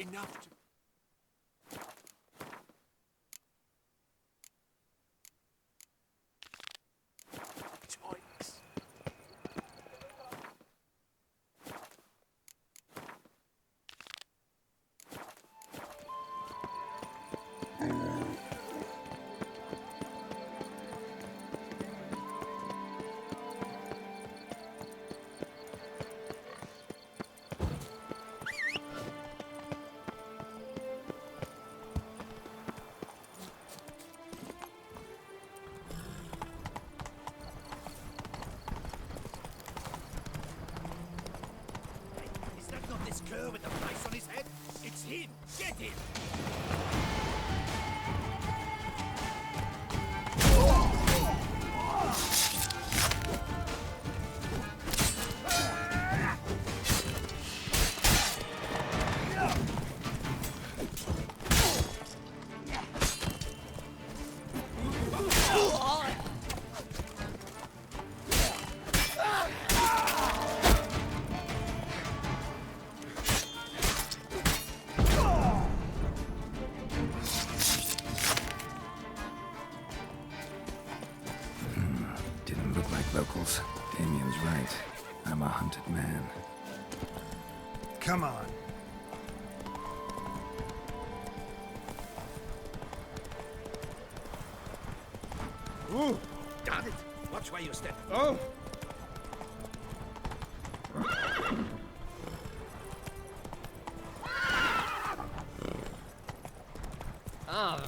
enough to... Toys. Is that not this cur with the price on his head? It's him! Get him! Didn't look like locals. Damien's right. I'm a hunted man. Come on. Ooh! Darn it! Watch where you step. Oh! Ah.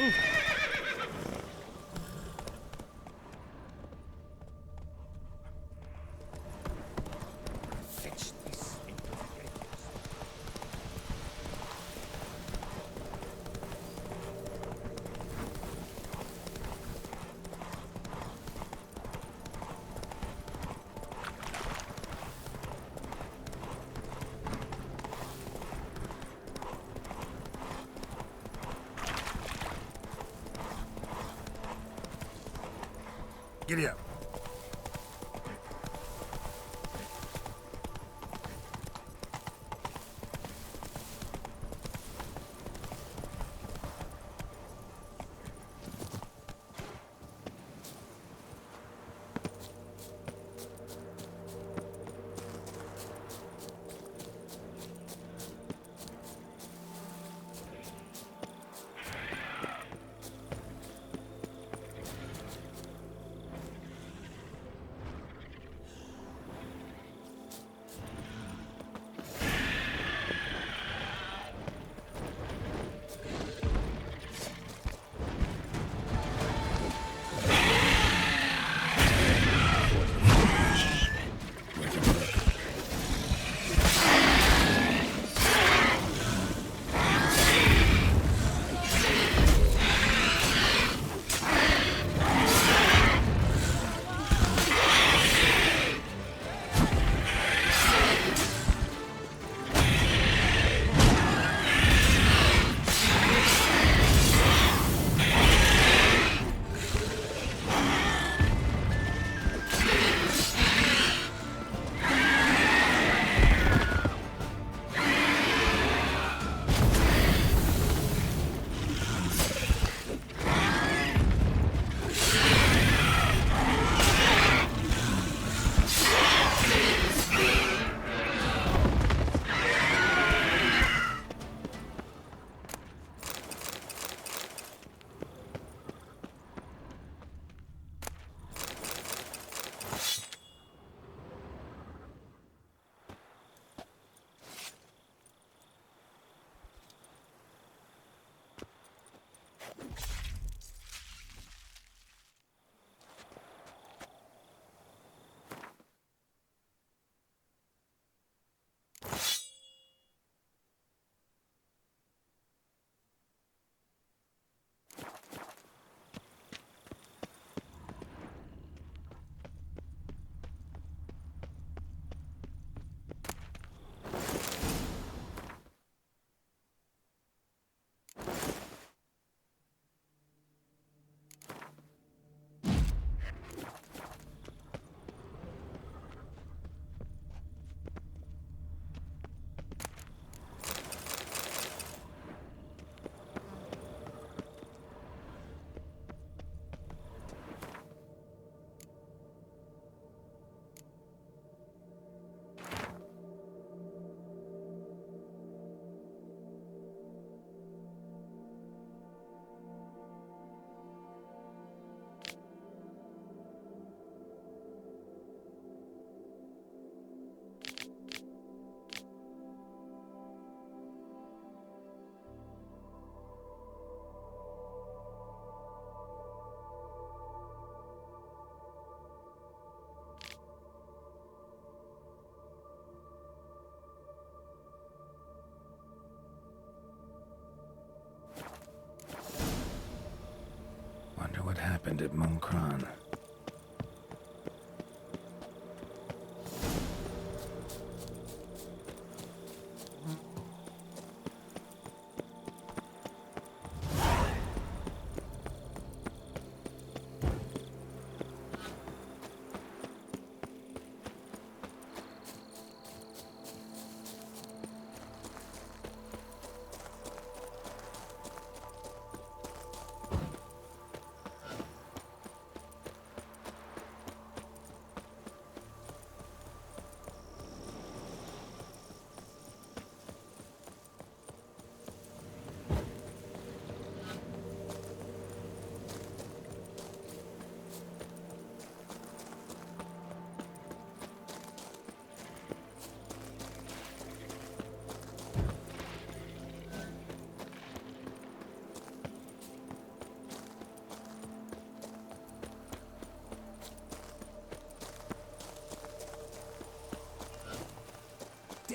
Fetch this into the graveyard. Giddy up. What happened at Monkran?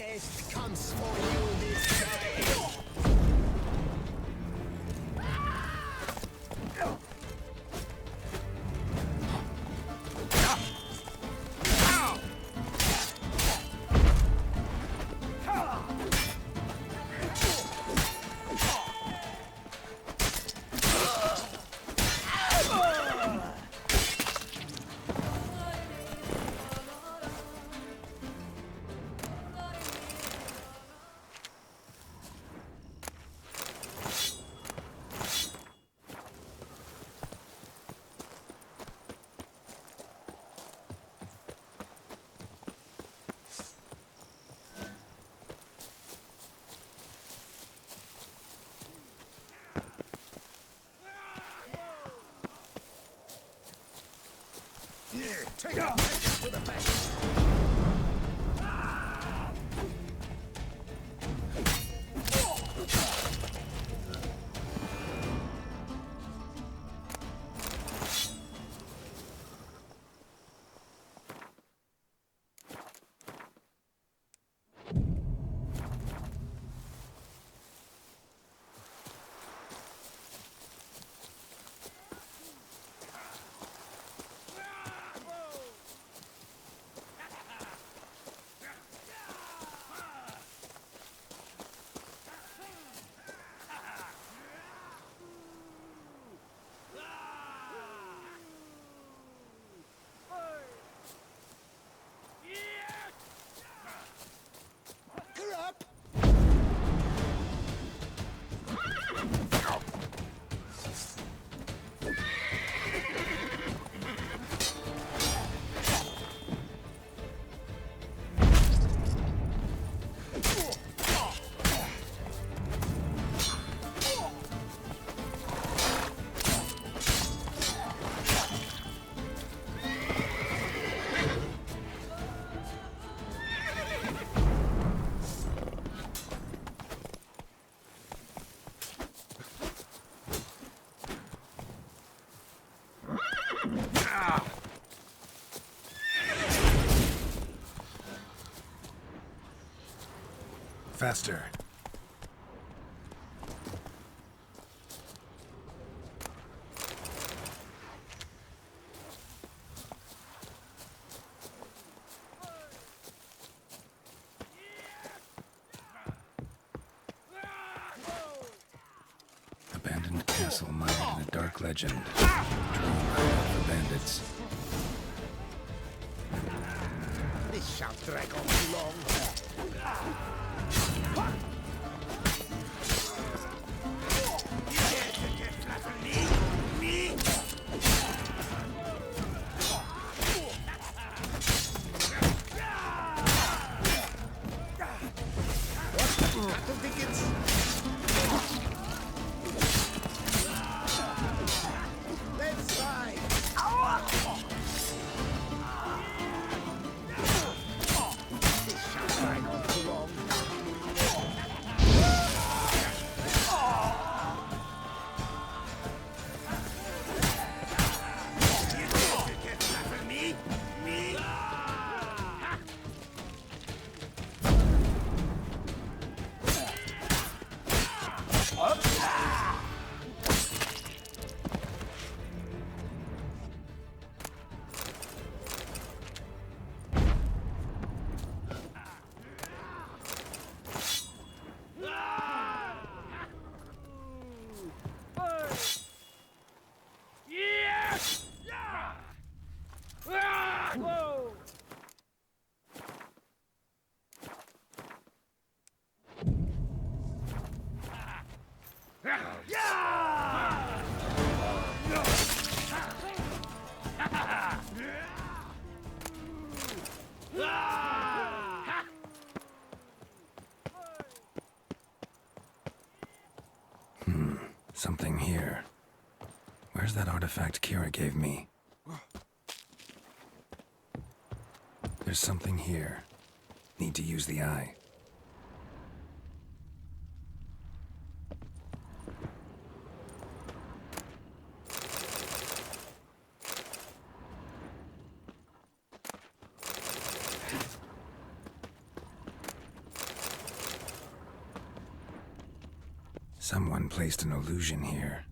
test comes for you this time. Take it to the back. Faster. Abandoned castle mired in a dark legend. Dream hideout for bandits. This shan't drag on too long. Let's ride. This shan't drag on too long. Something here. Where's that artifact Kira gave me? There's something here. Need to use the eye. Someone placed an illusion here.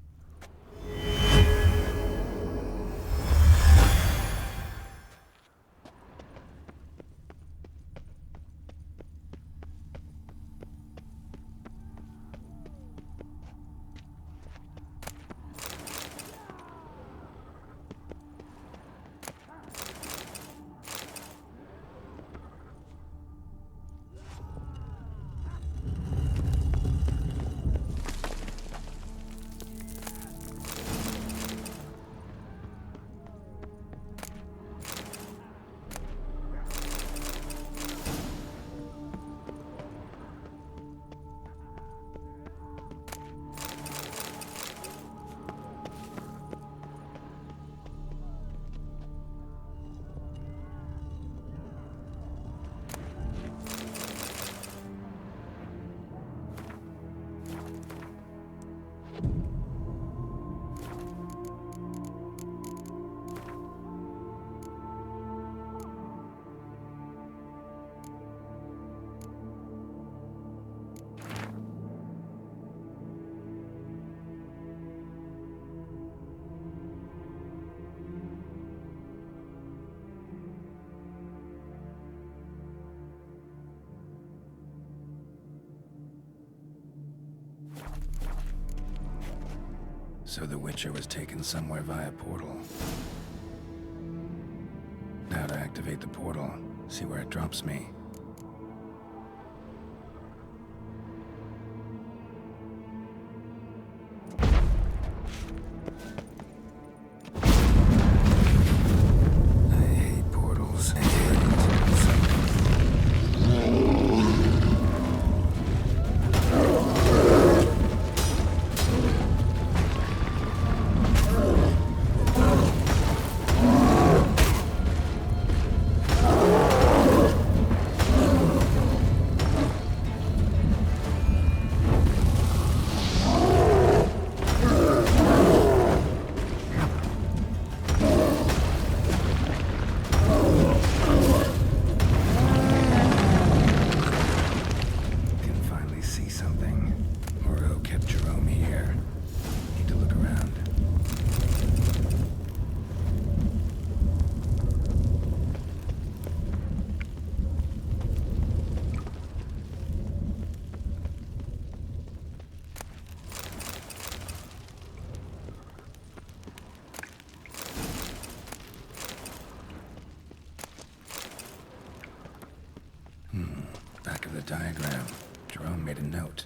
So the Witcher was taken somewhere via portal. Now to activate the portal, see where it drops me. I hate portals. I hate it. Back of the diagram, Jerome made a note.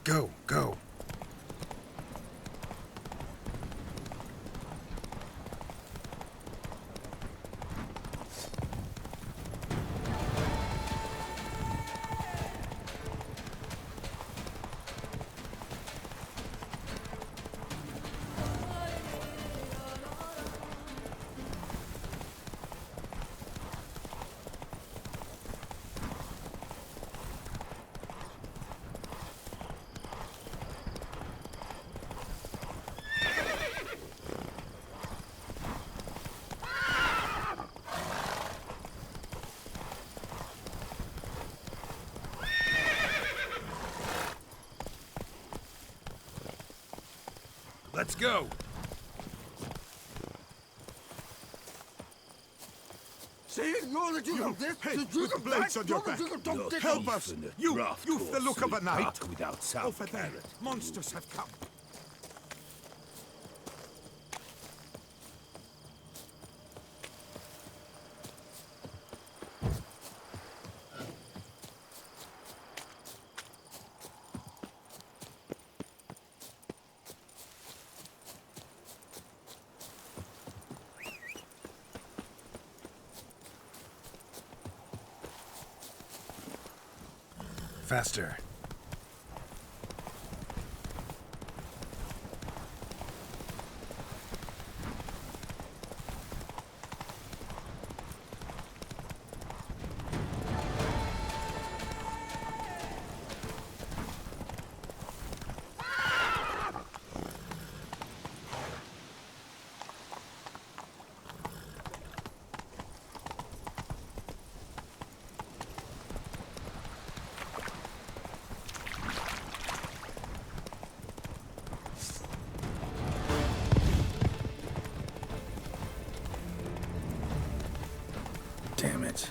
Go, go. Let's go. See, you're the duke of this. Hey, the with duke the of blades that. on your You're back. the duke of Tom, Dick, Help and- us. You've the look of a knight. Without Over there, monsters have come. Faster. Damn it.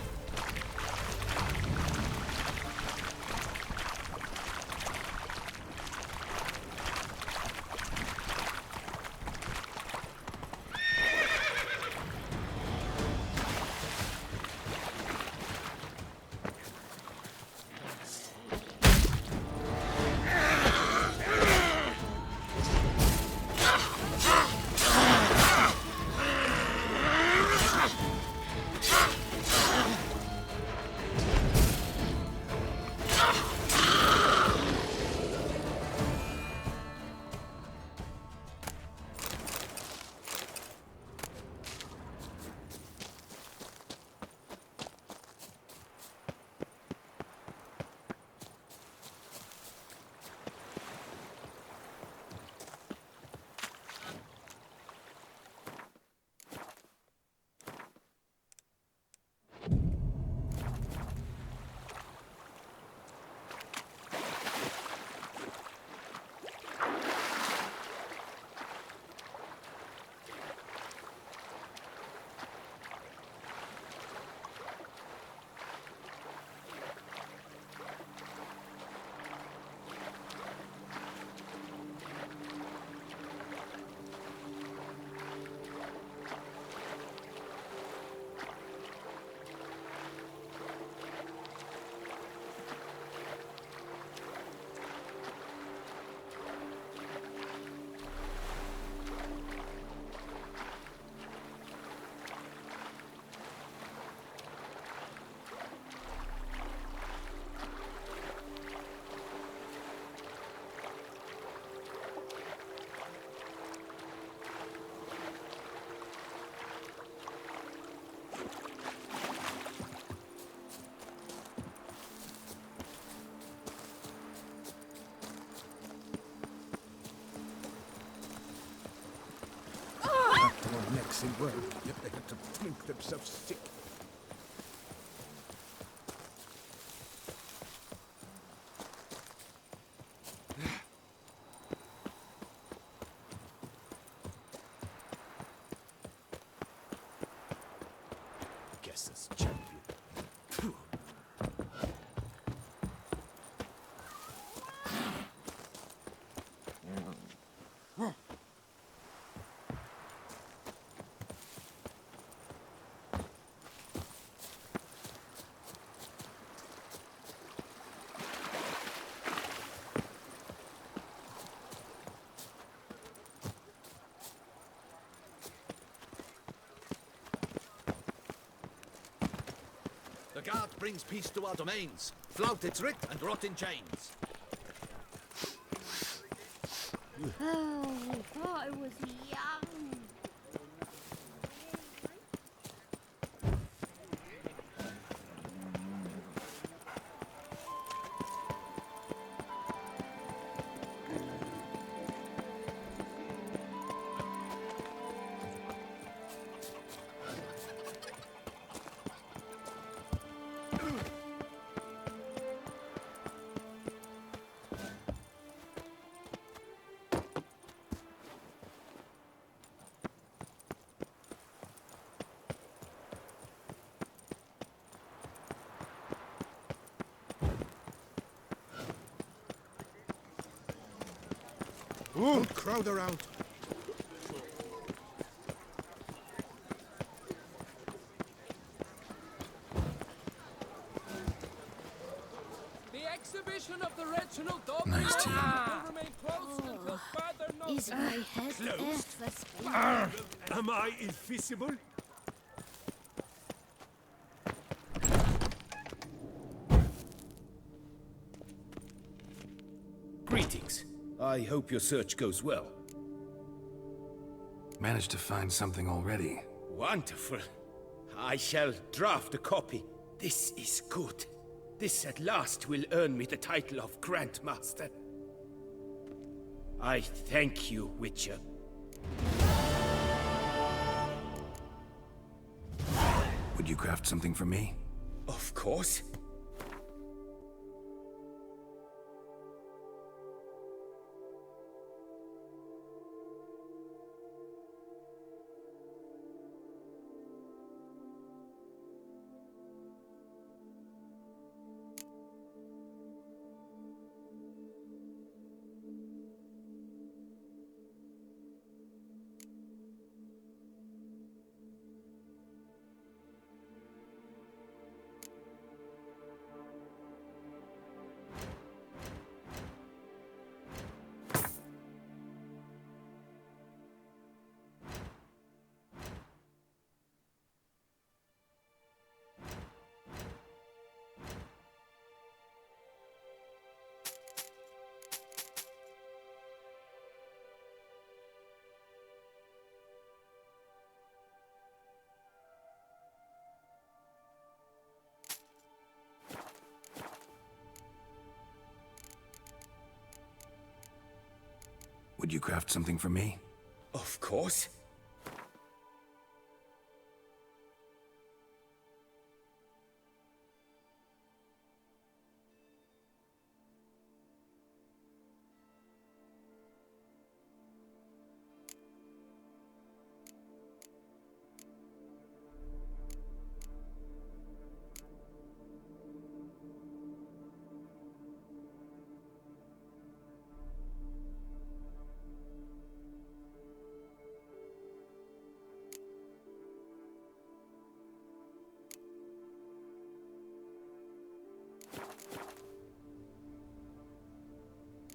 Our necks in work, yet they had to think themselves sick. Guess this champion. The guard brings peace to our domains. Flout its writ and rot in chains. Oh, I thought I was young. Don't crowd around. The exhibition of the regional dog Nice team. will remain closed until further notice. Is my head ever spinning? Am I invisible? Greetings. I hope your search goes well. Managed to find something already. Wonderful. I shall draft a copy. This is good. This at last will earn me the title of Grandmaster. I thank you, Witcher. Would you craft something for me? Of course. Would you craft something for me? Of course.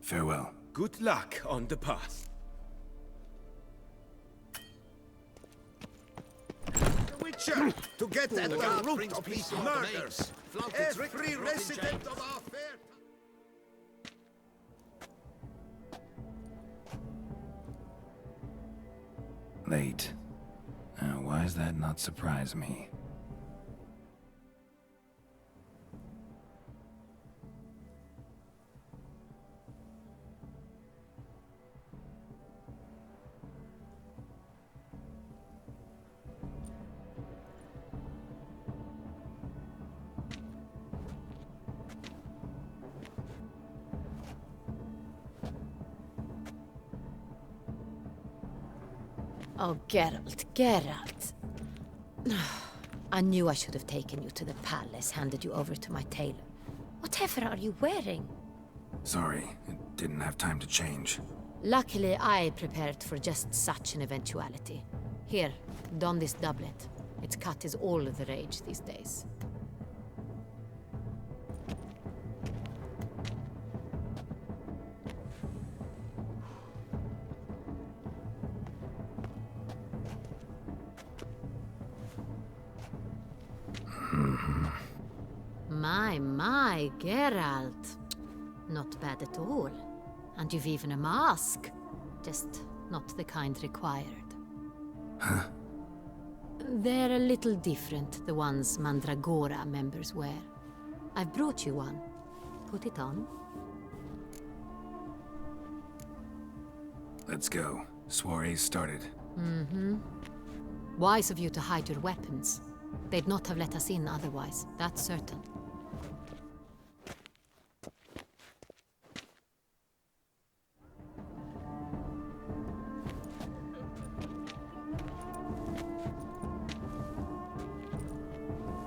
Farewell. Good luck on the path. Witcher, to get at The the guard root brings of peace his to our murders. domains. Flout its rick Every and rot in resident chains. of our fair... Late. Why does that not surprise me? Oh, Geralt, Geralt. I knew I should have taken you to the palace, handed you over to my tailor. Whatever are you wearing? Sorry, it didn't have time to change. Luckily, I prepared for just such an eventuality. Here, don this doublet. Its cut is all the rage these days. My, Geralt. Not bad at all. And you've even a mask. Just not the kind required. Huh? They're a little different, the ones Mandragora members wear. I've brought you one. Put it on. Let's go. Soiree's started. Wise of you to hide your weapons. They'd not have let us in otherwise, that's certain.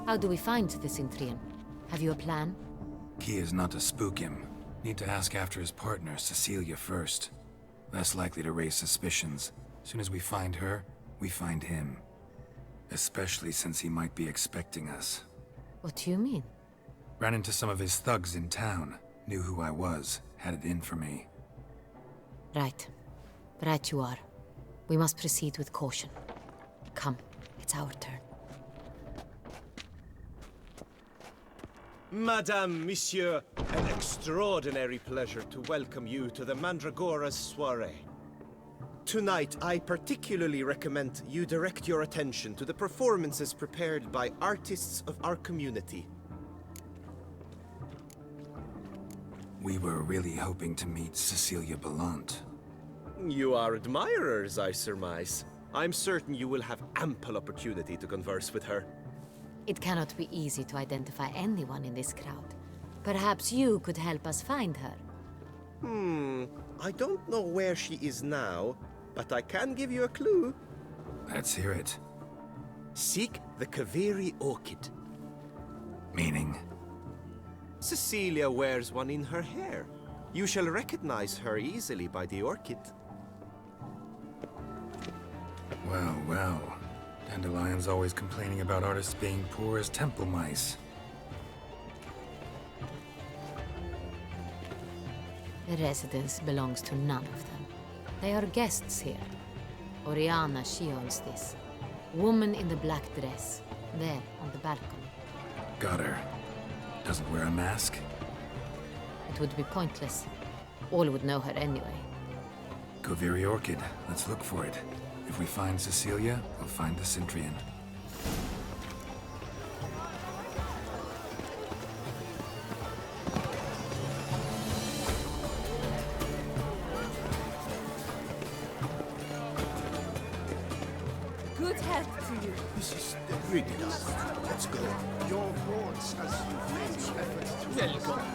How do we find the Cintrian? Have you a plan? Key is not to spook him. Need to ask after his partner, Cecilia, first. Less likely to raise suspicions. Soon as we find her, we find him. Especially since he might be expecting us. What do you mean? Ran into some of his thugs in town. Knew who I was. Had it in for me. Right. Right you are. We must proceed with caution. Come, it's our turn. Madame, Monsieur, an extraordinary pleasure to welcome you to the Mandragora's soiree. Tonight, I particularly recommend you direct your attention to the performances prepared by artists of our community. We were really hoping to meet Cecilia Bellant. You are admirers, I surmise. I'm certain you will have ample opportunity to converse with her. It cannot be easy to identify anyone in this crowd. Perhaps you could help us find her. I don't know where she is now, but I can give you a clue. Let's hear it. Seek the Kaveri orchid. Meaning? Cecilia wears one in her hair. You shall recognize her easily by the orchid. Well, well. Dandelion's always complaining about artists being poor as temple mice. The residence belongs to none of them. They are guests here. Oriana, she owns this. Woman in the black dress. There, on the balcony. Got her. Doesn't wear a mask? It would be pointless. All would know her anyway. Kaveri Orchid. Let's look for it. If we find Cecilia, we'll find the Centrian. Good health to you. This is really nice. Let's go. Your words as you made efforts to welcome.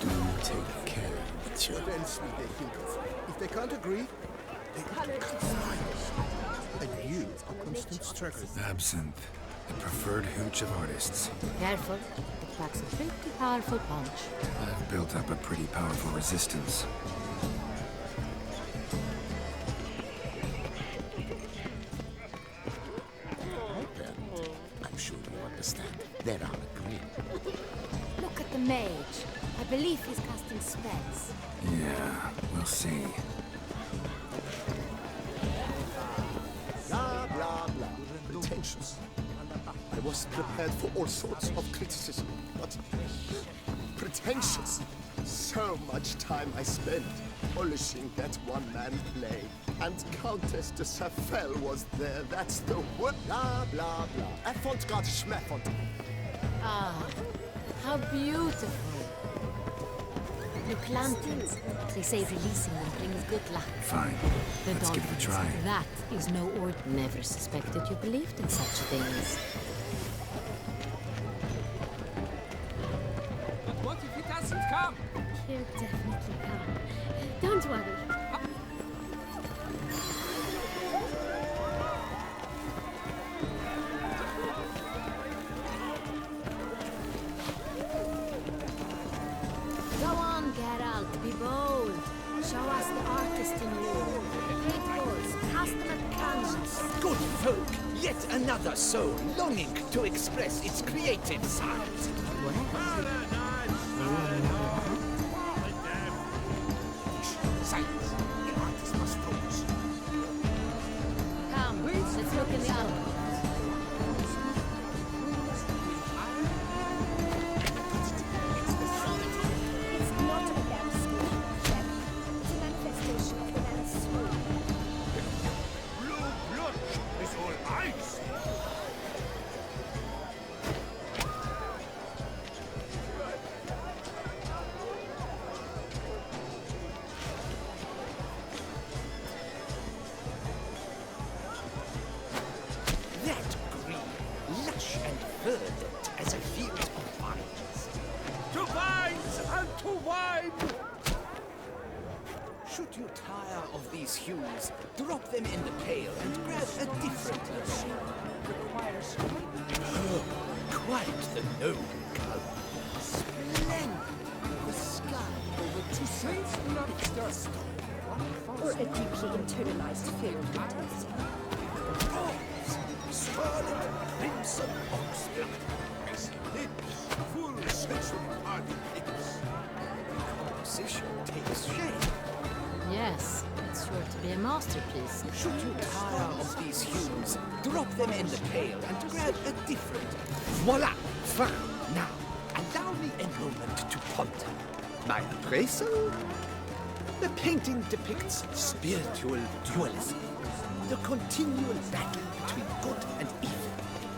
Do take care, Wicho. Events will they think of. If they can't agree, they can fight. And you are constant struggle. Absinthe. The preferred hooch of artists. Careful. It packs a pretty powerful punch. I've built up a pretty powerful resistance. I'm sure you understand. There are agreed. Look at the mage. I believe he's casting spells. Yeah, we'll see. Blah, blah, blah. Pretentious. I was prepared for all sorts of criticism, but pretentious. So much time I spent polishing that one-man play. And Countess de Safel was there, that's the word. Blah, blah, blah. Avant-garde schmeffant. Ah, how beautiful. You planted. They say releasing them brings good luck. Fine. The Let's give it a dolphins. try. That is no ord. Never suspected you believed in such things. But what if it doesn't come? He'll definitely come. Don't worry. Go on, Geralt, be bold. Show us the artist in you. Hateful, cast them at canvas. Good folk, yet another soul longing to express its creative side. Silence. The artist must focus. Come, let's look in the album. It's not a landscape, Jack. It's a manifestation of the man's soul. Blue blood is all ice. That green, lush and verdant as a field of vines. To vines and to wine. Should you tire of these hues, drop them in the pail and grab a different shade. Oh, quite the noble color. Splendid. The to say Or a deeply internalized fear of intimacy. swirling crimson oxblood, his lips full sensual party lips. Composition takes shape. Yes, it's sure to be a masterpiece. Should you tire of these hues, drop them in the pail and grab a different. Voila! Found. Now, allow me a moment to ponder. My appraisal? The painting depicts spiritual dualism, the continual battle between good and evil,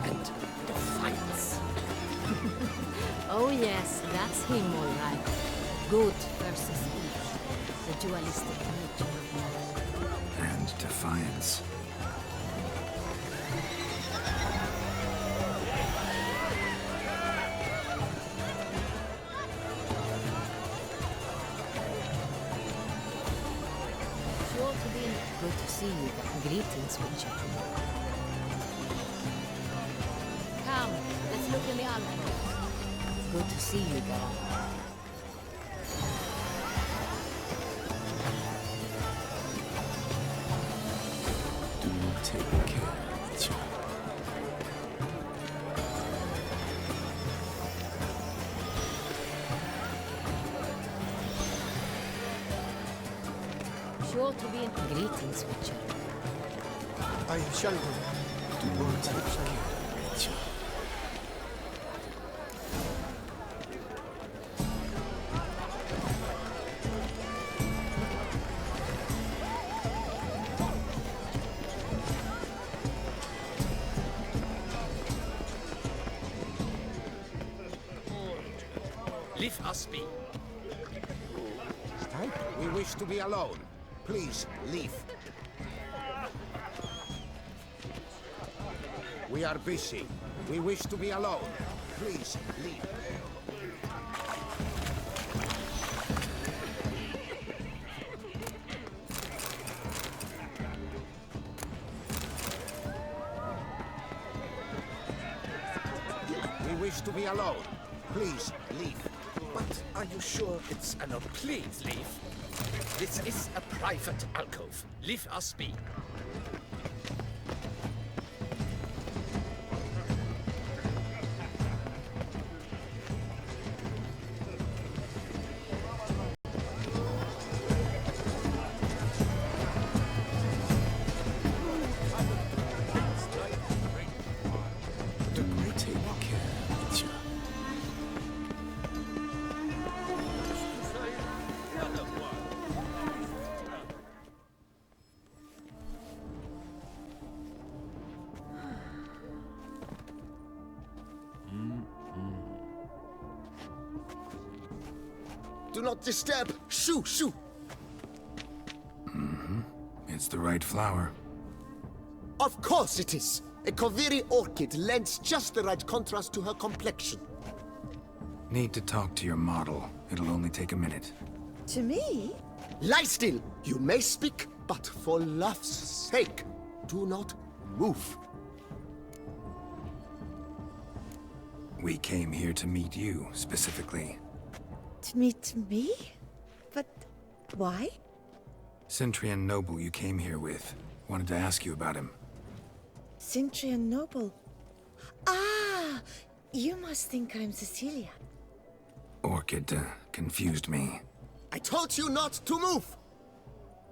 and defiance. Oh yes, that's him all right. Good versus evil. The dualistic nature. And defiance. Sure to be good to see you. Greetings, Witcher. Come, let's look in the alcove. Good to see you, Geralt. Do take care, Witcher. Sure to be in greetings, Witcher. I shall go. Do take care, Witcher. Leave us be. We wish to be alone. Please, leave. We are busy. We wish to be alone. Please, leave. We wish to be alone. Please, leave. But are you sure it's a no? Please leave. This is a private alcove. Leave us be. Do take care, Witcher. Do not disturb. Shoo, shoo. It's the right flower. Of course it is. A Koviri orchid lends just the right contrast to her complexion. Need to talk to your model. It'll only take a minute. To me? Lie still. You may speak, but for love's sake, do not move. We came here to meet you, specifically. To meet me? But why? Centrian noble you came here with. Wanted to ask you about him. Cintrian Noble. Ah! You must think I'm Cecilia. Orchid confused me. I told you not to move.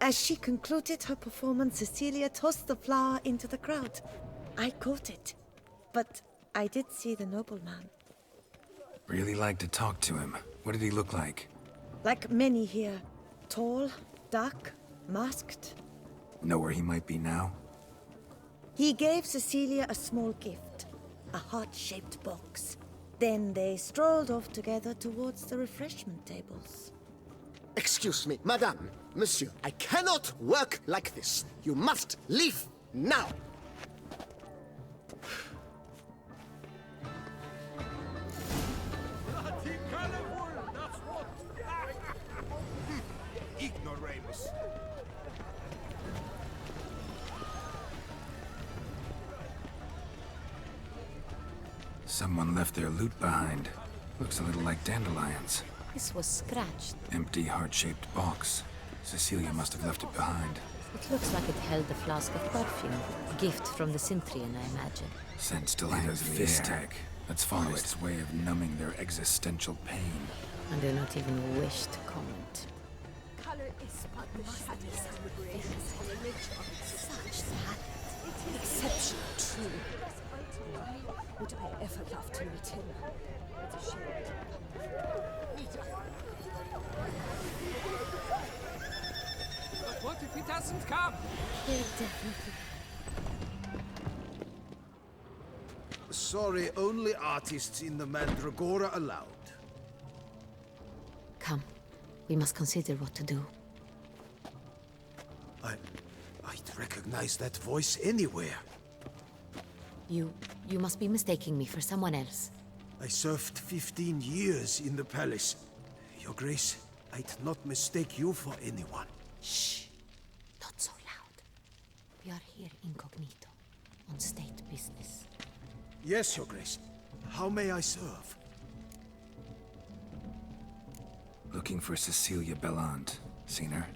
As she concluded her performance, Cecilia tossed the flower into the crowd. I caught it. But I did see the nobleman. Really like to talk to him. What did he look like? Like many here. Tall, dark, masked. Know where he might be now? He gave Cecilia a small gift. A heart-shaped box. Then they strolled off together towards the refreshment tables. Excuse me, madame, monsieur. I cannot work like this. You must leave now. Ignoramus. Someone left their loot behind. Looks a little like dandelions. This was scratched. Empty heart-shaped box. Cecilia must have left it behind. It looks like it held a flask of perfume. A gift from the Syntrian, I imagine. Scent still hangs in the air. Let's follow its way of numbing their existential pain. I do not even wish to comment. Color is but the shadows of the brain. Such that exceptional true. Would I ever love to meet him? It's a shame. But what if he doesn't come? He'll definitely. Sorry, only artists in the Mandragora allowed. Come. We must consider what to do. I'd recognize that voice anywhere. You must be mistaking me for someone else. I served 15 years in the palace. Your Grace, I'd not mistake you for anyone. Shh! Not so loud. We are here incognito, on state business. Yes, Your Grace. How may I serve? Looking for Cecilia Bellant. Seen her?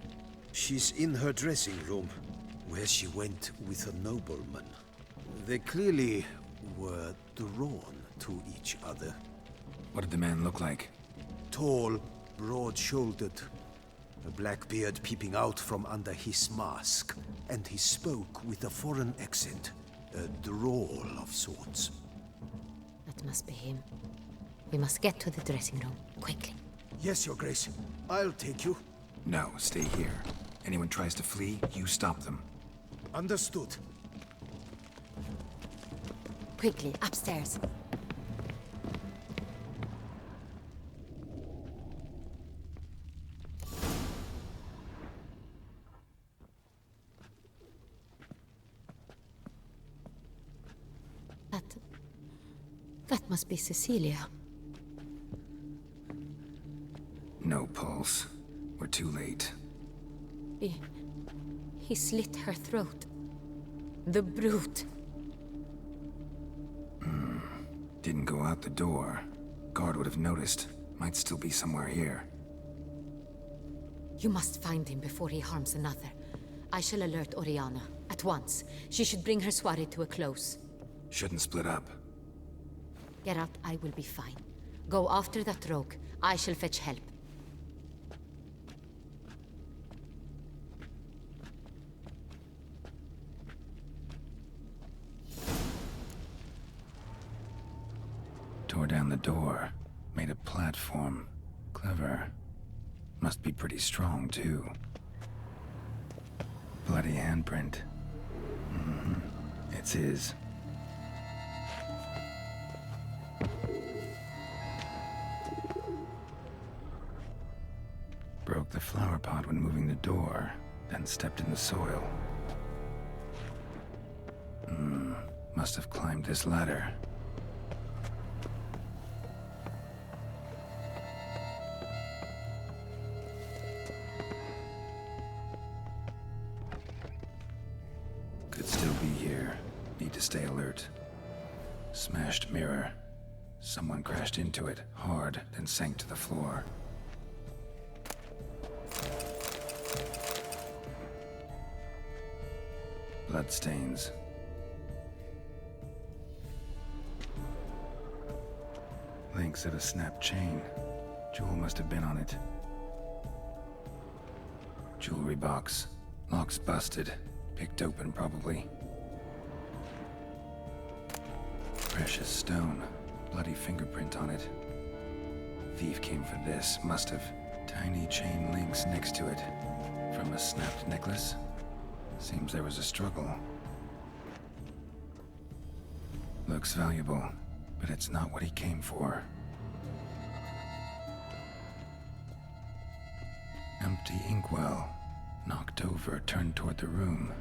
She's in her dressing room, where she went with a nobleman. They clearly were drawn to each other. What did the man look like? Tall, broad-shouldered, a black beard peeping out from under his mask, and he spoke with a foreign accent, a drawl of sorts. That must be him. We must get to the dressing room, quickly. Yes, Your Grace. I'll take you. No, stay here. Anyone tries to flee, you stop them. Understood. Quickly, upstairs. That must be Cecilia. No pulse. We're too late. He slit her throat. The brute. Didn't go out the door. Guard would have noticed. Might still be somewhere here. You must find him before he harms another. I shall alert Oriana. At once. She should bring her soiree to a close. Shouldn't split up. Geralt, I will be fine. Go after that rogue. I shall fetch help. Tore down the door. Made a platform. Clever. Must be pretty strong, too. Bloody handprint. It's his. Broke the flower pot when moving the door, then stepped in the soil. Must have climbed this ladder. Could still be here. Need to stay alert. Smashed mirror. Someone crashed into it, hard, then sank to the floor. Bloodstains. Links of a snapped chain. Jewel must have been on it. Jewelry box. Lock's busted. Picked open, probably. Precious stone. Bloody fingerprint on it. Thief came for this. Must have. Tiny chain links next to it. From a snapped necklace? Seems there was a struggle. Looks valuable, but it's not what he came for. Empty inkwell. Knocked over, turned toward the room.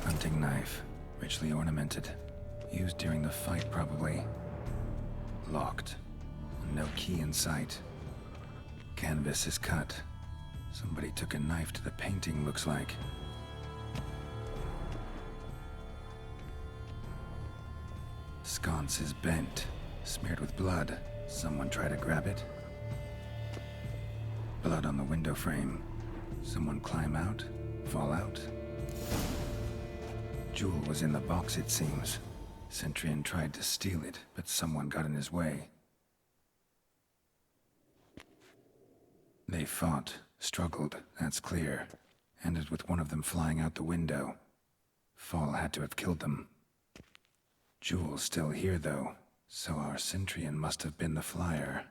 Hunting knife. Richly ornamented. Used during the fight, probably. Locked. No key in sight. Canvas is cut. Somebody took a knife to the painting, looks like. Sconce is bent. Smeared with blood. Someone try to grab it? Blood on the window frame. Someone climb out? Fall out? Jewel was in the box, it seems. Centurion tried to steal it, but someone got in his way. They fought, struggled, that's clear. Ended with one of them flying out the window. Fall had to have killed them. Jewel's still here, though, so our Centurion must have been the flyer.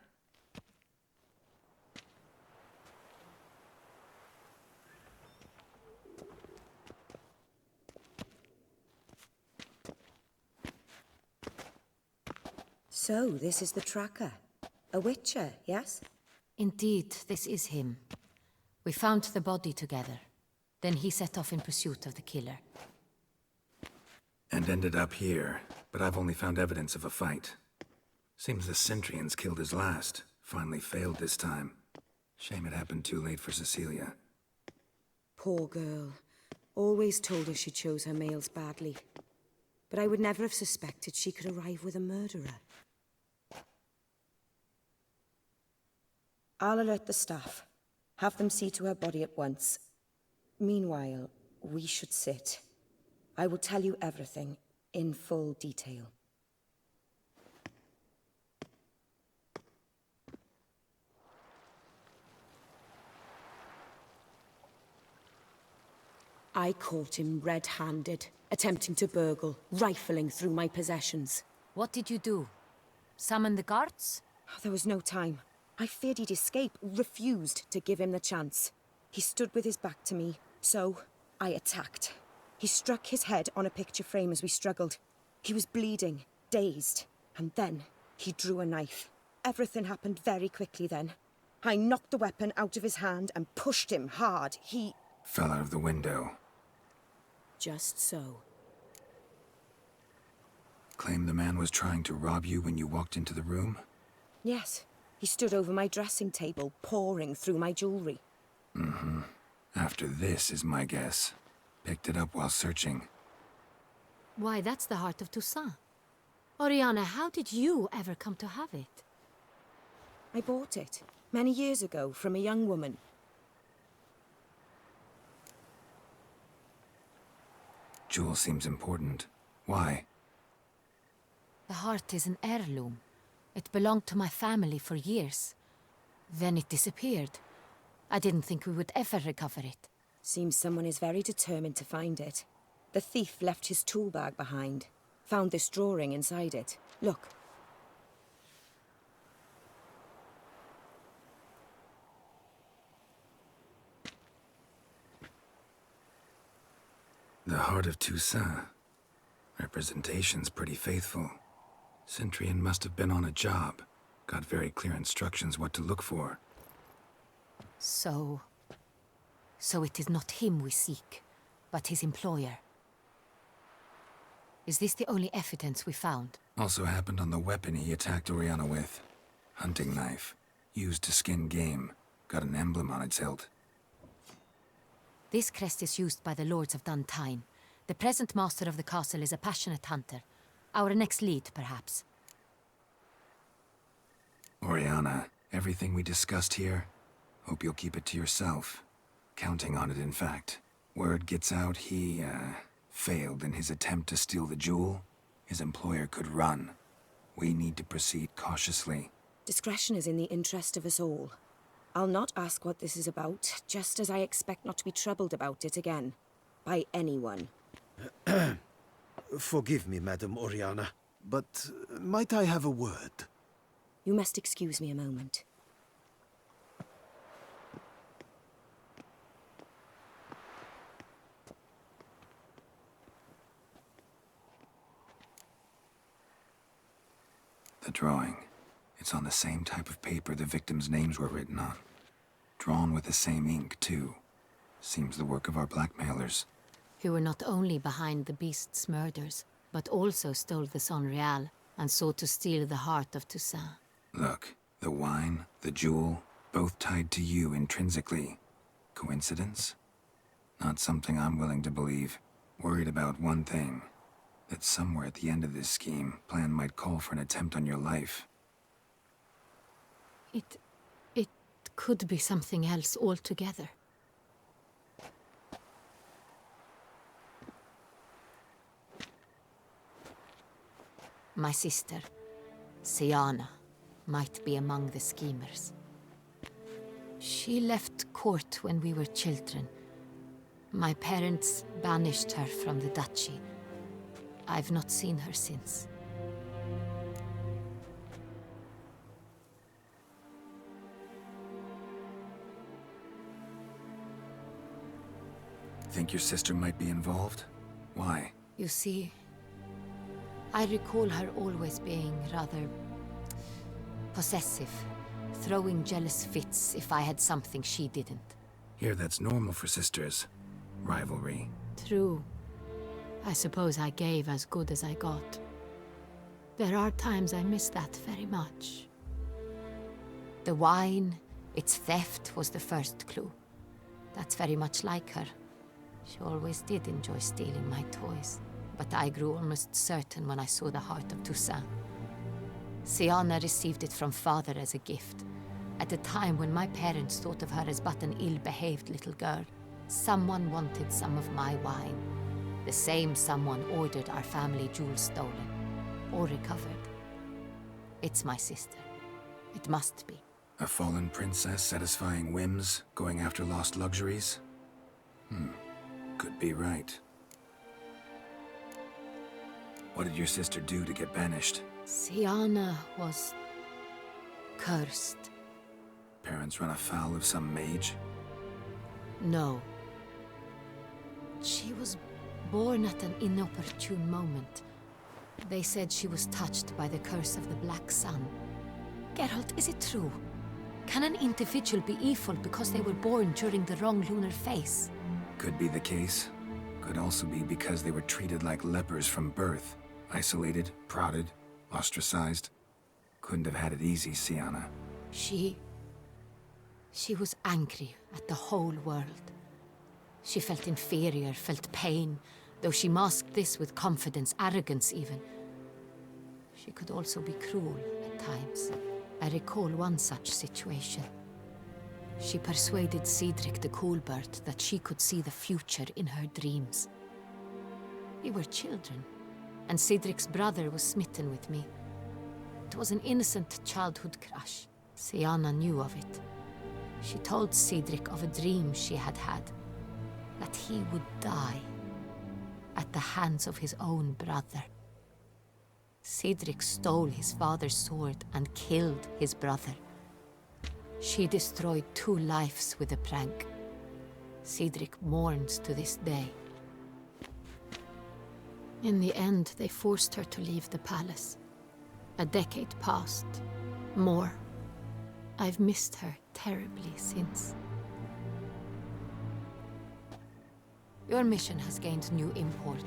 So, this is the tracker. A witcher, yes? Indeed, this is him. We found the body together. Then he set off in pursuit of the killer. And ended up here, but I've only found evidence of a fight. Seems the Centurions killed his last. Finally failed this time. Shame it happened too late for Cecilia. Poor girl. Always told her she chose her males badly. But I would never have suspected she could arrive with a murderer. I'll alert the staff. Have them see to her body at once. Meanwhile, we should sit. I will tell you everything, in full detail. I caught him red-handed, attempting to burgle, rifling through my possessions. What did you do? Summon the guards? There was no time. I feared he'd escape, refused to give him the chance. He stood with his back to me, so I attacked. He struck his head on a picture frame as we struggled. He was bleeding, dazed, and then he drew a knife. Everything happened very quickly then. I knocked the weapon out of his hand and pushed him hard. He fell out of the window. Just so. Claim the man was trying to rob you when you walked into the room? Yes. He stood over my dressing table, pouring through my jewelry. Mm-hmm. After this is my guess. Picked it up while searching. Why, that's the heart of Toussaint. Oriana, how did you ever come to have it? I bought it, many years ago, from a young woman. Jewel seems important. Why? The heart is an heirloom. It belonged to my family for years. Then it disappeared. I didn't think we would ever recover it. Seems someone is very determined to find it. The thief left his tool bag behind. Found this drawing inside it. Look. The heart of Toussaint. Representation's pretty faithful. Centurion must have been on a job. Got very clear instructions what to look for. So it is not him we seek, but his employer. Is this the only evidence we found? Also happened on the weapon he attacked Oriana with. Hunting knife. Used to skin game. Got an emblem on its hilt. This crest is used by the Lords of Duntine. The present master of the castle is a passionate hunter. Our next lead, perhaps. Oriana, everything we discussed here, hope you'll keep it to yourself. Counting on it, in fact. Word gets out he, failed in his attempt to steal the jewel. His employer could run. We need to proceed cautiously. Discretion is in the interest of us all. I'll not ask what this is about, just as I expect not to be troubled about it again. By anyone. Forgive me, Madam Oriana, but might I have a word? You must excuse me a moment. The drawing. It's on the same type of paper the victims' names were written on. Drawn with the same ink, too. Seems the work of our blackmailers. Who were not only behind the beast's murders, but also stole the Son Real and sought to steal the heart of Toussaint. Look, the wine, the jewel, both tied to you intrinsically. Coincidence? Not something I'm willing to believe. Worried about one thing. That somewhere at the end of this scheme, plan might call for an attempt on your life. It could be something else altogether. My sister, Siana, might be among the schemers. She left court when we were children. My parents banished her from the duchy. I've not seen her since. Think your sister might be involved? Why? You see, I recall her always being rather possessive, throwing jealous fits if I had something she didn't. Here, that's normal for sisters. Rivalry. True. I suppose I gave as good as I got. There are times I miss that very much. The wine, its theft, was the first clue. That's very much like her. She always did enjoy stealing my toys, but I grew almost certain when I saw the heart of Toussaint. Siana received it from father as a gift. At a time when my parents thought of her as but an ill-behaved little girl, someone wanted some of my wine. The same someone ordered our family jewels stolen, or recovered. It's my sister. It must be. A fallen princess satisfying whims, going after lost luxuries? Could be right. What did your sister do to get banished? Siana was cursed. Parents run afoul of some mage? No. She was born at an inopportune moment. They said she was touched by the curse of the Black Sun. Geralt, is it true? Can an individual be evil because they were born during the wrong lunar phase? Could be the case. Could also be because they were treated like lepers from birth. Isolated, prodded, ostracized. Couldn't have had it easy, Siana. She was angry at the whole world. She felt inferior, felt pain, though she masked this with confidence, arrogance even. She could also be cruel at times. I recall one such situation. She persuaded Cedric the Coolbird that she could see the future in her dreams. We were children, and Cedric's brother was smitten with me. It was an innocent childhood crush. Siana knew of it. She told Cedric of a dream she had had, that he would die at the hands of his own brother. Cedric stole his father's sword and killed his brother. She destroyed 2 lives with a prank. Cedric mourns to this day. In the end, they forced her to leave the palace. A decade passed. More. I've missed her terribly since. Your mission has gained new import.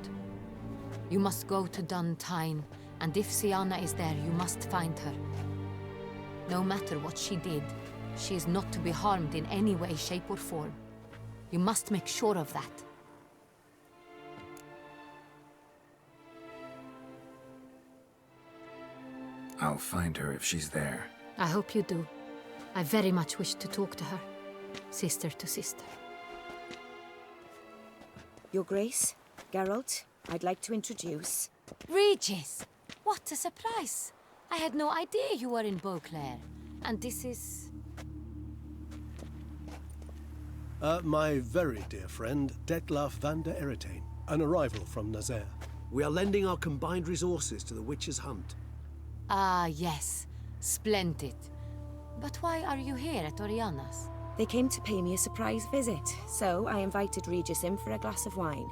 You must go to Dun Tyne, and if Siana is there, you must find her. No matter what she did, she is not to be harmed in any way, shape, or form. You must make sure of that. I'll find her if she's there. I hope you do. I very much wish to talk to her. Sister to sister. Your Grace, Geralt, I'd like to introduce... Regis! What a surprise! I had no idea you were in Beauclair. And this is... My very dear friend, Detlaf van der Eretain, an arrival from Nazaire. We are lending our combined resources to the Witch's Hunt. Ah, yes. Splendid. But why are you here at Oriana's? They came to pay me a surprise visit, so I invited Regis in for a glass of wine.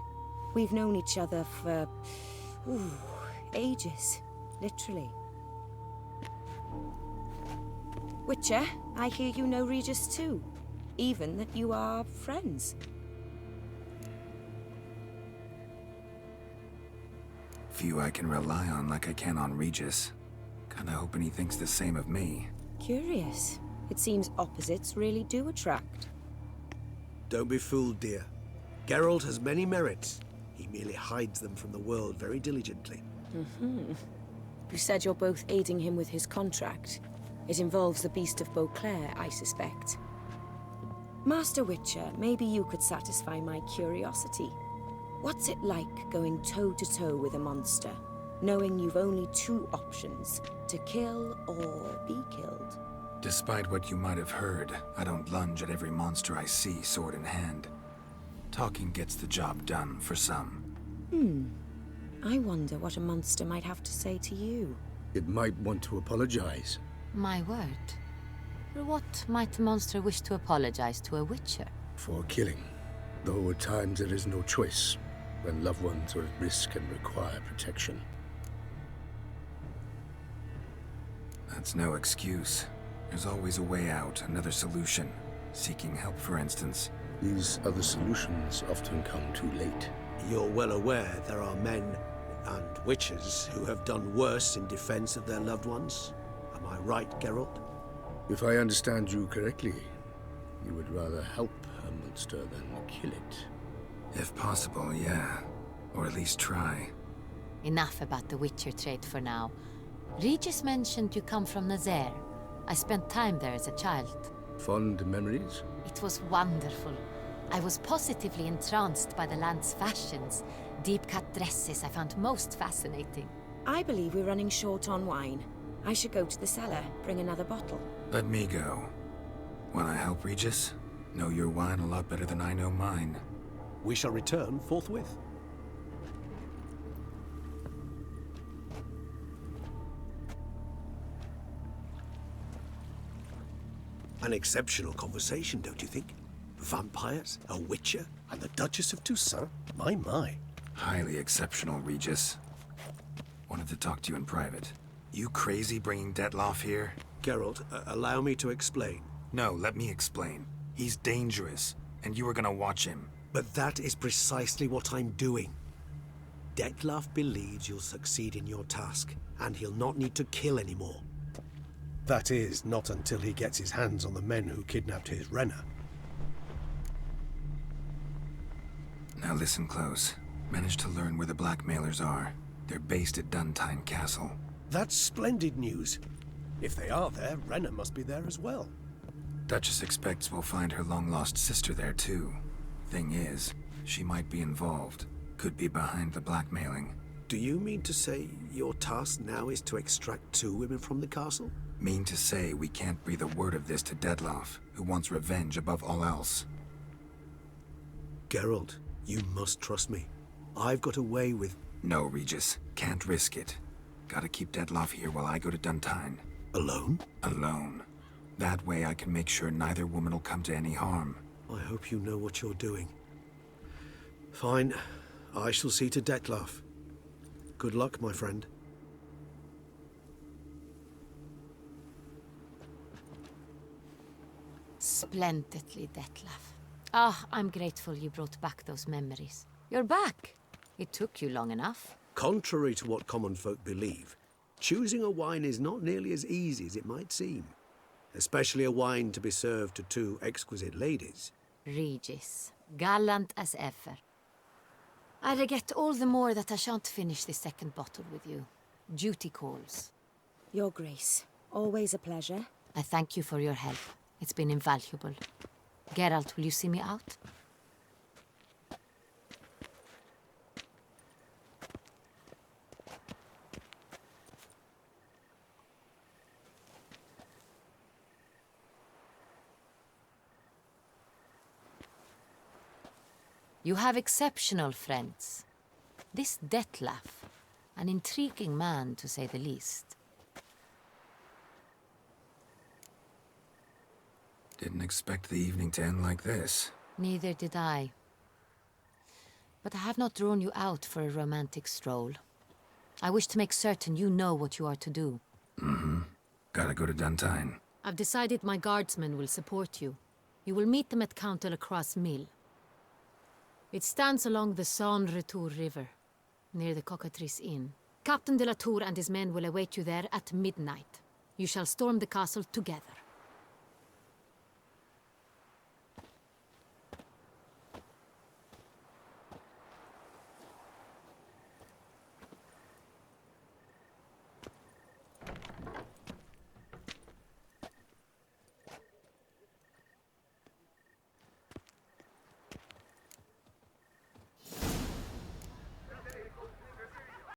We've known each other for... ages. Literally. Witcher, I hear you know Regis too. Even that you are friends. Few I can rely on like I can on Regis. Kinda hoping he thinks the same of me. Curious. It seems opposites really do attract. Don't be fooled, dear. Geralt has many merits. He merely hides them from the world very diligently. You said you're both aiding him with his contract. It involves the Beast of Beauclair, I suspect. Master Witcher, maybe you could satisfy my curiosity. What's it like going toe-to-toe with a monster, knowing you've only two options, to kill or be killed? Despite what you might have heard, I don't lunge at every monster I see sword in hand. Talking gets the job done for some. I wonder what a monster might have to say to you. It might want to apologize. My word. For what might the monster wish to apologize to a witcher? For killing. Though at times there is no choice, when loved ones are at risk and require protection. That's no excuse. There's always a way out, another solution. Seeking help, for instance. These other solutions often come too late. You're well aware there are men and witches who have done worse in defense of their loved ones. Am I right, Geralt? If I understand you correctly, you would rather help a monster than kill it. If possible, yeah. Or at least try. Enough about the witcher trade for now. Regis mentioned you come from Nazaire. I spent time there as a child. Fond memories? It was wonderful. I was positively entranced by the land's fashions. Deep-cut dresses I found most fascinating. I believe we're running short on wine. I should go to the cellar, bring another bottle. Let me go. Wanna help, Regis? Know your wine a lot better than I know mine. We shall return forthwith. An exceptional conversation, don't you think? Vampires, a witcher, and the Duchess of Toussaint? My. Highly exceptional, Regis. Wanted to talk to you in private. You crazy bringing Detloff here? Geralt, allow me to explain. No, let me explain. He's dangerous, and you were gonna watch him. But that is precisely what I'm doing. Detloff believes you'll succeed in your task, and he'll not need to kill anymore. That is, not until he gets his hands on the men who kidnapped his Renner. Now listen close. Managed to learn where the blackmailers are. They're based at Duntine Castle. That's splendid news. If they are there, Renner must be there as well. Duchess expects we'll find her long-lost sister there too. Thing is, she might be involved. Could be behind the blackmailing. Do you mean to say your task now is to extract two women from the castle? Mean to say we can't breathe a word of this to Detloff, who wants revenge above all else. Geralt, you must trust me. I've got a way with... No, Regis. Can't risk it. Gotta keep Detloff here while I go to Duntine. Alone? Alone. That way I can make sure neither woman will come to any harm. I hope you know what you're doing. Fine. I shall see to Detloff. Good luck, my friend. Splendidly, Detlaff. Ah, I'm grateful you brought back those memories. You're back. It took you long enough. Contrary to what common folk believe, choosing a wine is not nearly as easy as it might seem. Especially a wine to be served to two exquisite ladies. Regis, gallant as ever. I regret all the more that I shan't finish this second bottle with you. Duty calls. Your Grace, always a pleasure. I thank you for your help. It's been invaluable. Geralt, will you see me out? You have exceptional friends. This Detlaff, an intriguing man to say the least. Didn't expect the evening to end like this. Neither did I. But I have not drawn you out for a romantic stroll. I wish to make certain you know what you are to do. Gotta go to Duntine. I've decided my guardsmen will support you. You will meet them at Count de la Croix's mill. It stands along the Saône-Retour River, near the Cockatrice Inn. Captain de la Tour and his men will await you there at midnight. You shall storm the castle together.